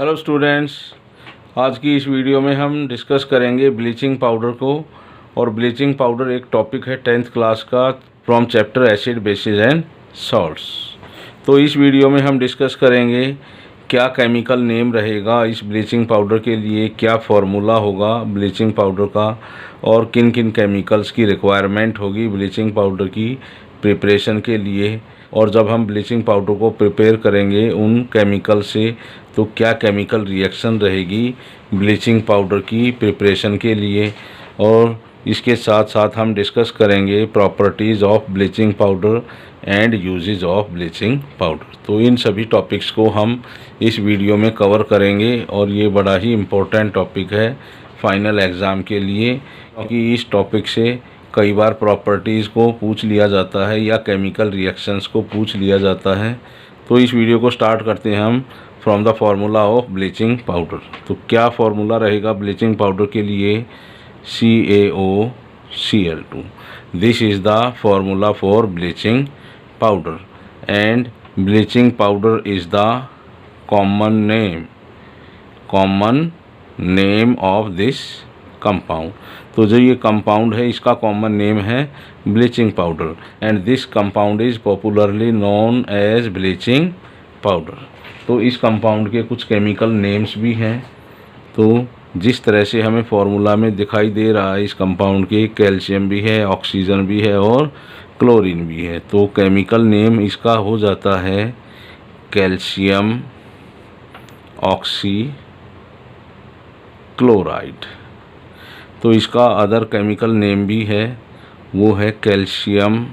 Hello students, आज की इस वीडियो में हम डिस्कस करेंगे ब्लीचिंग पाउडर को। और ब्लीचिंग पाउडर एक टॉपिक है 10th क्लास का from chapter acid basis and salts. तो इस वीडियो में हम डिस्कस करेंगे क्या केमिकल नेम रहेगा इस ब्लीचिंग पाउडर के लिए, क्या फार्मूला होगा ब्लीचिंग पाउडर का, और किन किन केमिकल्स की रिक्वायरमेंट होगी ब्लीचिंग पाउडर की प्रिपरेशन के लिए। और जब हम ब्लीचिंग पाउडर को प्रिपेयर करेंगे उन केमिकल से, तो क्या केमिकल रिएक्शन रहेगी ब्लीचिंग पाउडर की प्रिपरेशन के लिए। और इसके साथ साथ हम डिस्कस करेंगे properties of bleaching powder and uses of bleaching powder. तो इन सभी टॉपिक्स को हम इस वीडियो में कवर करेंगे और ये बड़ा ही इम्पोर्टेंट टॉपिक है फाइनल एग्ज़ाम के लिए, क्योंकि इस टॉपिक से कई बार प्रॉपर्टीज़ को पूछ लिया जाता है या केमिकल रिएक्शंस को पूछ लिया जाता है। तो इस वीडियो को स्टार्ट करते हैं हम from the formula of bleaching powder. तो क्या फार्मूला रहेगा ब्लीचिंग पाउडर के लिए? CaOCl2। This is the formula for bleaching powder and bleaching powder is the common name of this compound. तो जो ये कंपाउंड है इसका कॉमन नेम है bleaching powder and this compound is popularly known as bleaching powder. तो इस compound के कुछ केमिकल नेम्स भी हैं। तो जिस तरह से हमें फार्मूला में दिखाई दे रहा है इस कंपाउंड के, कैल्शियम भी है, ऑक्सीजन भी है और क्लोरीन भी है। तो केमिकल नेम इसका हो जाता है कैल्शियम ऑक्सी क्लोराइड। तो इसका अदर केमिकल नेम भी है, वो है calcium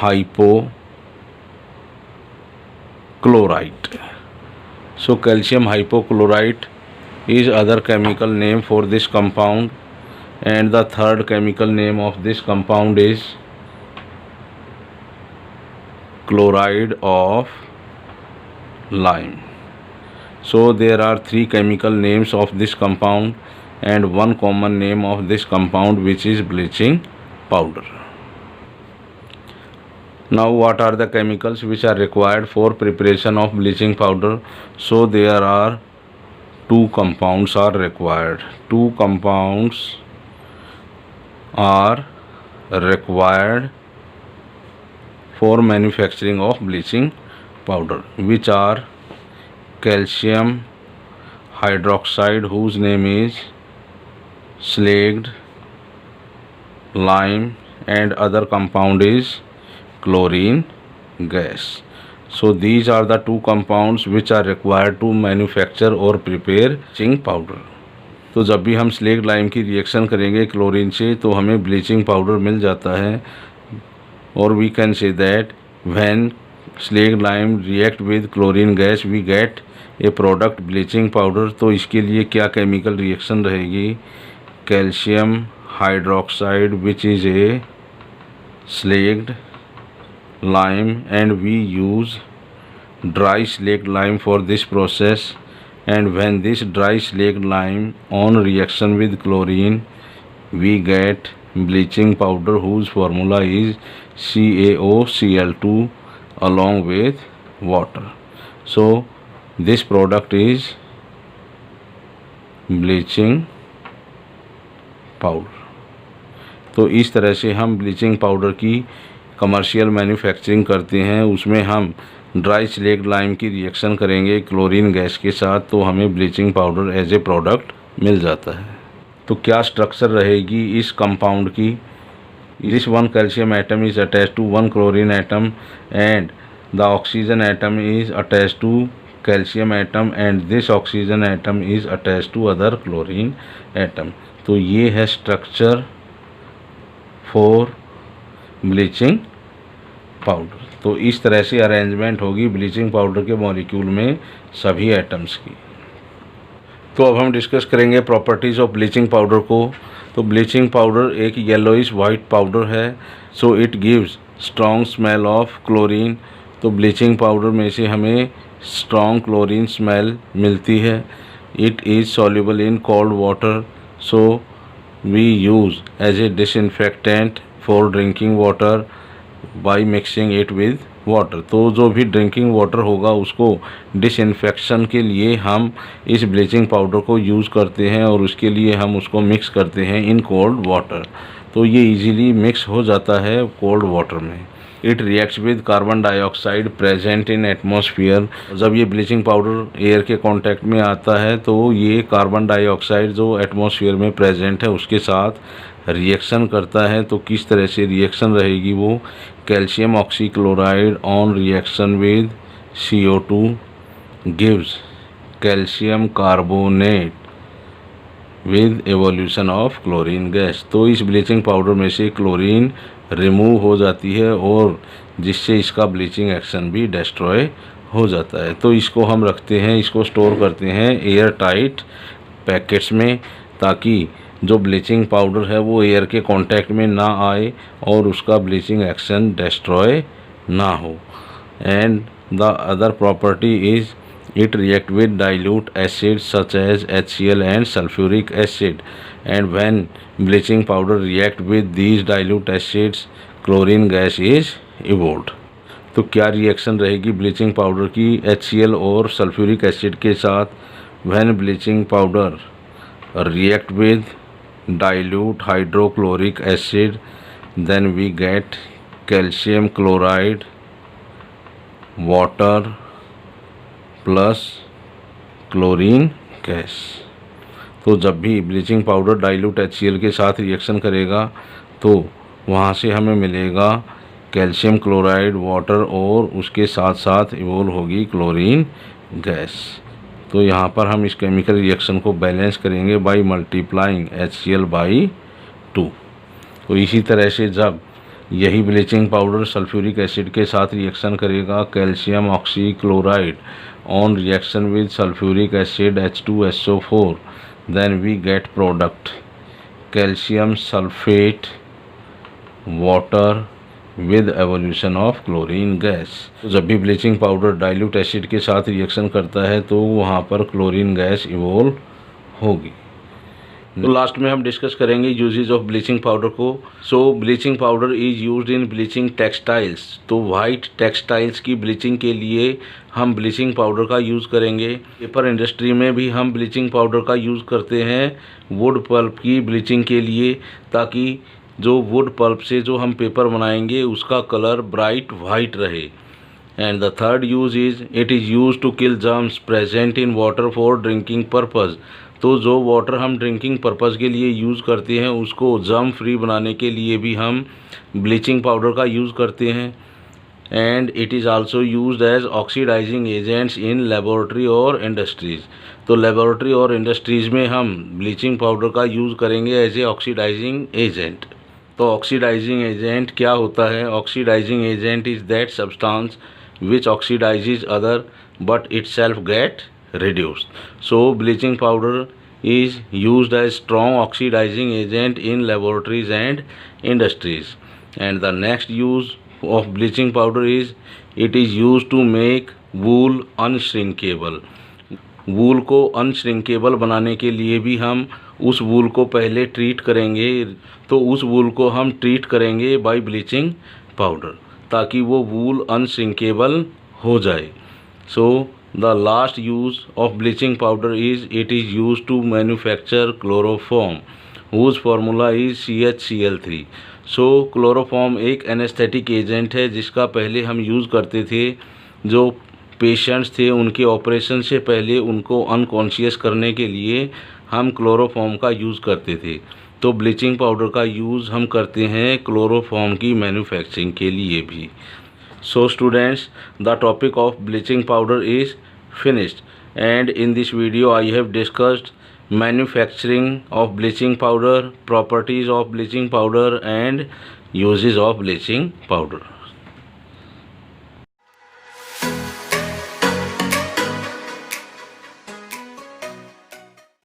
hypochlorite. So calcium hypochlorite is other chemical name for this compound, and the third chemical name of this compound is chloride of lime. So there are three chemical names of this compound and one common name of this compound, which is bleaching powder. Now what are the chemicals which are required for preparation of bleaching powder? So there are two compounds are required. Two compounds are required for manufacturing of bleaching powder, which are calcium hydroxide, whose name is slaked lime, and other compound is chlorine gas. So these are the two compounds which are required to manufacture or prepare bleaching powder. तो जब भी हम slaked lime की reaction करेंगे chlorine से तो हमें bleaching powder मिल जाता है। और we can say that when slaked lime react with chlorine gas we get a product bleaching powder. तो इसके लिए क्या केमिकल रिएक्शन रहेगी? Calcium hydroxide which is a slaked lime, and we use dry slaked lime for this process. And when this dry slaked lime on reaction with chlorine, we get bleaching powder whose formula is CaOCl2 along with water. So this product is bleaching powder. तो इस तरह से हम bleaching powder की commercial manufacturing करते हैं। उसमें हम ड्राई स्लेक्ड लाइम की रिएक्शन करेंगे क्लोरीन गैस के साथ, तो हमें bleaching powder as a product मिल जाता है। तो क्या स्ट्रक्चर रहेगी इस कंपाउंड की? This one calcium atom is attached to one chlorine atom and the oxygen atom is attached to calcium atom and this oxygen atom is attached to other chlorine atom. तो ये है structure for bleaching powder. तो इस तरह से arrangement होगी bleaching powder के molecule में सभी एटम्स की। तो अब हम डिस्कस करेंगे प्रॉपर्टीज़ ऑफ ब्लीचिंग पाउडर को। तो ब्लीचिंग पाउडर एक येलोइश वाइट पाउडर है। So it gives strong smell of chlorine. तो ब्लीचिंग पाउडर में से हमें स्ट्रॉन्ग क्लोरीन स्मेल मिलती है। It is soluble in cold water, so we use as a disinfectant for drinking water by mixing it with water. तो जो भी drinking water होगा उसको डिसइंफेक्शन के लिए हम इस ब्लीचिंग पाउडर को यूज़ करते हैं और उसके लिए हम उसको मिक्स करते हैं इन कोल्ड वाटर। तो ये इजीली मिक्स हो जाता है कोल्ड वाटर में। It reacts with carbon dioxide present in atmosphere. जब ये ब्लीचिंग पाउडर एयर के कांटेक्ट में आता है तो ये कार्बन डाइऑक्साइड जो एटमॉस्फेयर में प्रेजेंट है उसके साथ रिएक्शन करता है। तो किस तरह से रिएक्शन रहेगी वो, calcium oxychloride on reaction with CO2 gives calcium carbonate with evolution of chlorine gas. तो इस ब्लीचिंग पाउडर में से क्लोरीन रिमूव हो जाती है और जिससे इसका ब्लीचिंग एक्शन भी डिस्ट्रॉय हो जाता है। तो इसको हम रखते हैं, इसको स्टोर करते हैं एयर टाइट पैकेट्स में, ताकि जो ब्लीचिंग पाउडर है वो एयर के कांटेक्ट में ना आए और उसका ब्लीचिंग एक्शन डिस्ट्रॉय ना हो। And the other property is it react with dilute acids such as HCl and sulfuric acid, and when bleaching powder react with these dilute acids chlorine gas is evolved। तो क्या reaction रहेगी bleaching powder की HCl और sulphuric acid के साथ? when bleaching powder react with dilute hydrochloric acid then we get calcium chloride water plus chlorine gas. तो जब भी ब्लीचिंग पाउडर डाइल्यूट HCl के साथ रिएक्शन करेगा तो वहाँ से हमें मिलेगा कैल्शियम क्लोराइड वाटर और उसके साथ साथ इवोल्व होगी क्लोरीन गैस। तो यहाँ पर हम इस केमिकल रिएक्शन को बैलेंस करेंगे बाय मल्टीप्लाइंग HCl बाई 2। तो इसी तरह से जब यही ब्लीचिंग पाउडर सल्फ्यूरिक एसिड के साथ रिएक्शन करेगा, calcium oxychloride on reaction with sulphuric acid H2SO4 then we get product calcium sulphate water with evolution of chlorine gas. तो जब भी ब्लीचिंग पाउडर डाइल्यूट एसिड के साथ रिएक्शन करता है तो वहाँ पर क्लोरीन गैस इवोल्व होगी। तो लास्ट में हम डिस्कस करेंगे यूजेज ऑफ ब्लीचिंग पाउडर को। So bleaching powder is used in bleaching textiles. तो वाइट टेक्सटाइल्स की ब्लीचिंग के लिए हम ब्लीचिंग पाउडर का यूज़ करेंगे। पेपर इंडस्ट्री में भी हम ब्लीचिंग पाउडर का यूज़ करते हैं वुड पल्प की ब्लीचिंग के लिए, ताकि जो वुड पल्प से जो हम पेपर बनाएंगे उसका कलर ब्राइट वाइट रहे। And the third use is it is use to kill germs present in water for drinking purpose. तो जो वाटर हम ड्रिंकिंग पर्पज़ के लिए यूज़ करते हैं उसको जर्म फ्री बनाने के लिए भी हम ब्लीचिंग पाउडर का यूज़ करते हैं। And it is also used as oxidising agents in laboratory और इंडस्ट्रीज़। तो लेबोरेटरी और इंडस्ट्रीज़ में हम ब्लीचिंग पाउडर का यूज़ करेंगे एज ए ऑक्सीडाइजिंग एजेंट। तो ऑक्सीडाइजिंग एजेंट क्या होता है? Oxidising agent is that substance which oxidizes other but itself get reduced. So bleaching powder is used as strong oxidizing agent in laboratories and industries. And the next use of bleaching powder is it is used to make wool unshrinkable. वूल को अनश्रिंकेबल बनाने के लिए भी हम उस वूल को पहले treat करेंगे। तो उस वूल को हम ट्रीट करेंगे बाय ब्लीचिंग पाउडर, ताकि वो वूल अनश्रिंकेबल हो जाए। So the last use of bleaching powder is it is use to manufacture chloroform whose formula is CHCl3। So chloroform एक एनेस्थेटिक एजेंट है जिसका पहले हम यूज़ करते थे। जो पेशेंट्स थे उनके ऑपरेशन से पहले उनको अनकॉन्शियस करने के लिए हम क्लोरोफॉर्म का यूज़ करते थे। तो ब्लीचिंग पाउडर का यूज़ हम करते हैं क्लोरोफॉर्म की मैन्युफैक्चरिंग के लिए भी। So students, the topic of bleaching powder is finished and in this video I have discussed manufacturing of bleaching powder, properties of bleaching powder and uses of bleaching powder.